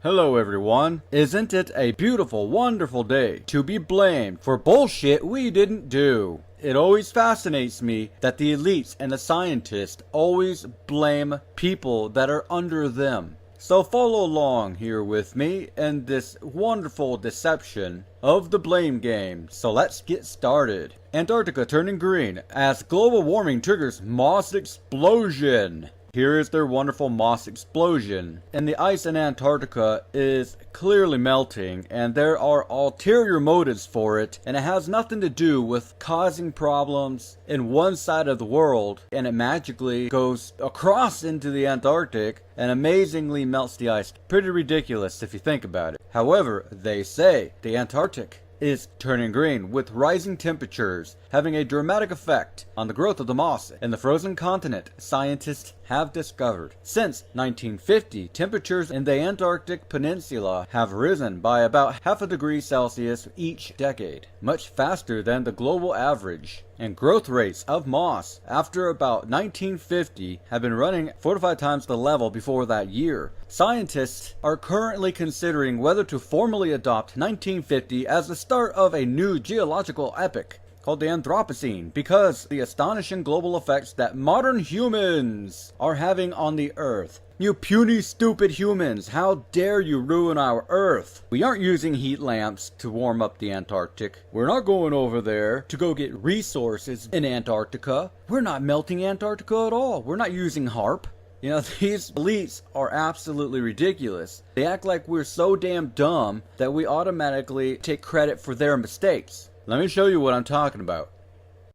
Hello everyone. Isn't it a beautiful, wonderful day to be blamed for bullshit we didn't do? It always fascinates me that the elites and the scientists always blame people that are under them. So follow along here with me in this wonderful deception of the blame game. So let's get started. Antarctica turning green as global warming triggers moss explosion. Here is their wonderful moss explosion. And the ice in Antarctica is clearly melting, and there are ulterior motives for it, and it has nothing to do with causing problems in one side of the world, and it magically goes across into the Antarctic and amazingly melts the ice. Pretty ridiculous if you think about it. However, they say the Antarctic is turning green, with rising temperatures having a dramatic effect on the growth of the moss in the frozen continent, scientists have discovered. Since 1950, temperatures in the Antarctic Peninsula have risen by about half a degree Celsius each decade, much faster than the global average. And growth rates of moss after about 1950 have been running 4 to 5 times the level before that year. Scientists are currently considering whether to formally adopt 1950 as the start of a new geological epoch called the Anthropocene, because the astonishing global effects that modern humans are having on the Earth. You puny, stupid humans, how dare you ruin our Earth? We aren't using heat lamps to warm up the Antarctic. We're not going over there to go get resources in Antarctica. We're not melting Antarctica at all. We're not using HARP. You know, these elites are absolutely ridiculous. They act like we're so damn dumb that we automatically take credit for their mistakes. Let me show you what I'm talking about.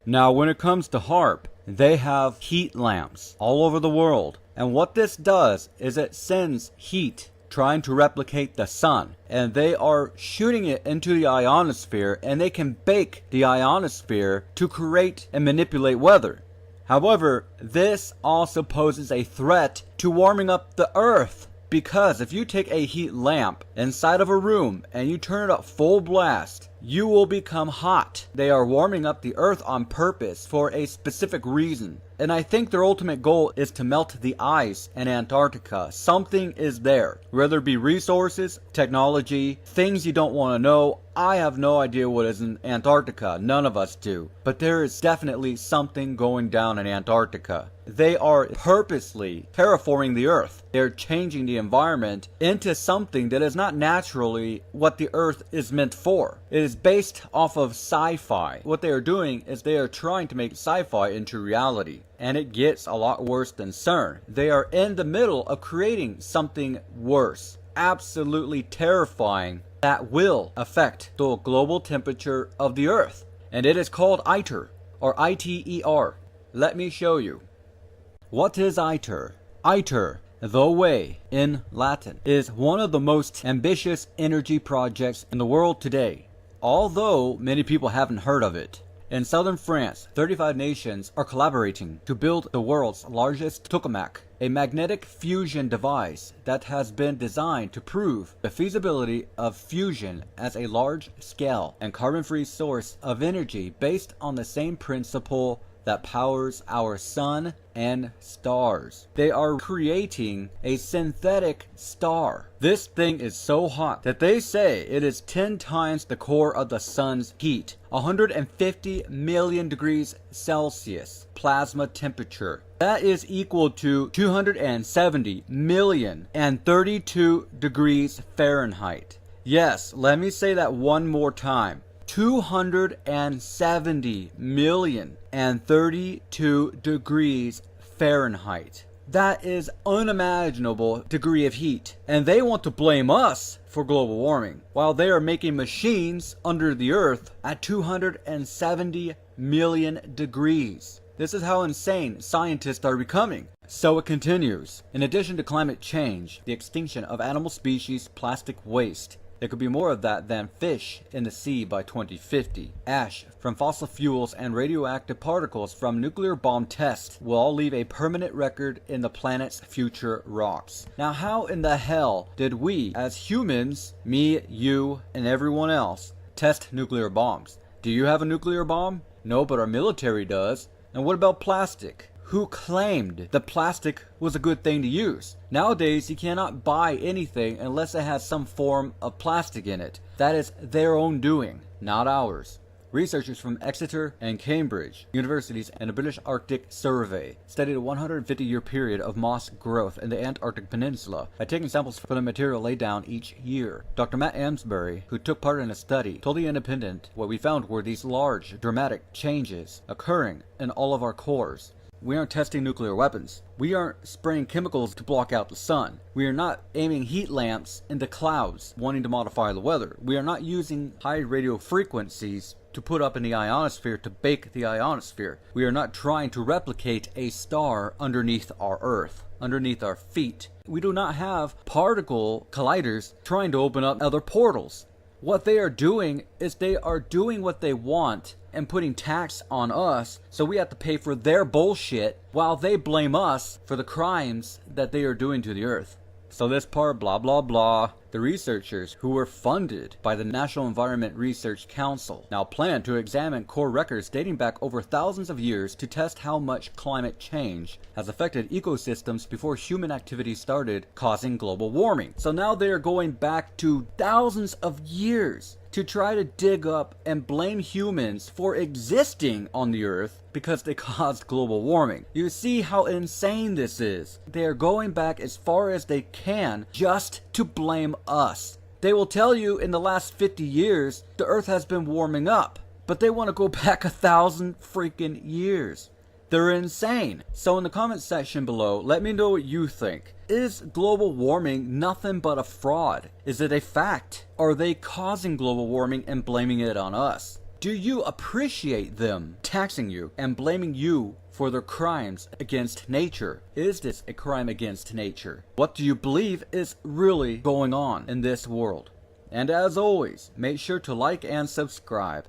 Now, when it comes to HARP, they have heat lamps all over the world. And what this does is it sends heat trying to replicate the sun. And they are shooting it into the ionosphere, and they can bake the ionosphere to create and manipulate weather. However, this also poses a threat to warming up the Earth. Because if you take a heat lamp inside of a room and you turn it up full blast, you will become hot. They are warming up the Earth on purpose for a specific reason. And I think their ultimate goal is to melt the ice in Antarctica. Something is there. Whether it be resources, technology, things you don't want to know. I have no idea what is in Antarctica. None of us do. But there is definitely something going down in Antarctica. They are purposely terraforming the Earth. They're changing the environment into something that is not naturally what the Earth is meant for. It is based off of sci-fi. What they are doing is they are trying to make sci-fi into reality. And it gets a lot worse than CERN. They are in the middle of creating something worse. Absolutely terrifying that will affect the global temperature of the Earth. And it is called ITER, or ITER. Let me show you. What is ITER? ITER, the way in Latin, is one of the most ambitious energy projects in the world today, although many people haven't heard of it. In southern France, 35 nations are collaborating to build the world's largest tokamak, a magnetic fusion device that has been designed to prove the feasibility of fusion as a large-scale and carbon-free source of energy based on the same principle that powers our sun and stars. They are creating a synthetic star. This thing is so hot that they say it is 10 times the core of the sun's heat, 150 million degrees Celsius plasma temperature. That is equal to 270 million and 32 degrees Fahrenheit. Yes, let me say that one more time. 270 million and 32 degrees Fahrenheit. That is unimaginable degree of heat. And they want to blame us for global warming, while they are making machines under the Earth at 270 million degrees. This is how insane scientists are becoming. So it continues. In addition to climate change, the extinction of animal species, plastic waste, there could be more of that than fish in the sea by 2050. Ash from fossil fuels and radioactive particles from nuclear bomb tests will all leave a permanent record in the planet's future rocks. Now, how in the hell did we, as humans, me, you, and everyone else, test nuclear bombs? Do you have a nuclear bomb? No, but our military does. And what about plastic? who claimed that plastic was a good thing to use. Nowadays, you cannot buy anything unless it has some form of plastic in it. That is their own doing, not ours. Researchers from Exeter and Cambridge universities and a British Arctic survey studied a 150-year period of moss growth in the Antarctic Peninsula by taking samples from the material laid down each year. Dr. Matt Amsbury, who took part in the study, told The Independent what we found were these large, dramatic changes occurring in all of our cores. We aren't testing nuclear weapons. We aren't spraying chemicals to block out the sun. We are not aiming heat lamps into clouds wanting to modify the weather. We are not using high radio frequencies to put up in the ionosphere to bake the ionosphere. We are not trying to replicate a star underneath our Earth, underneath our feet. We do not have particle colliders trying to open up other portals. What they are doing is they are doing what they want and putting tax on us, so we have to pay for their bullshit while they blame us for the crimes that they are doing to the Earth. So this part, blah blah blah. The researchers, who were funded by the National Environment Research Council, now plan to examine core records dating back over thousands of years to test how much climate change has affected ecosystems before human activity started causing global warming. So now they are going back to thousands of years to try to dig up and blame humans for existing on the Earth because they caused global warming. You see how insane this is. They are going back as far as they can just to blame us. They will tell you in the last 50 years the Earth has been warming up, but they want to go back 1,000 freaking years. They're insane. So in the comments section below, let me know what you think. Is global warming nothing but a fraud? Is it a fact? Are they causing global warming and blaming it on us? Do you appreciate them taxing you and blaming you for their crimes against nature? Is this a crime against nature? What do you believe is really going on in this world? And as always, make sure to like and subscribe.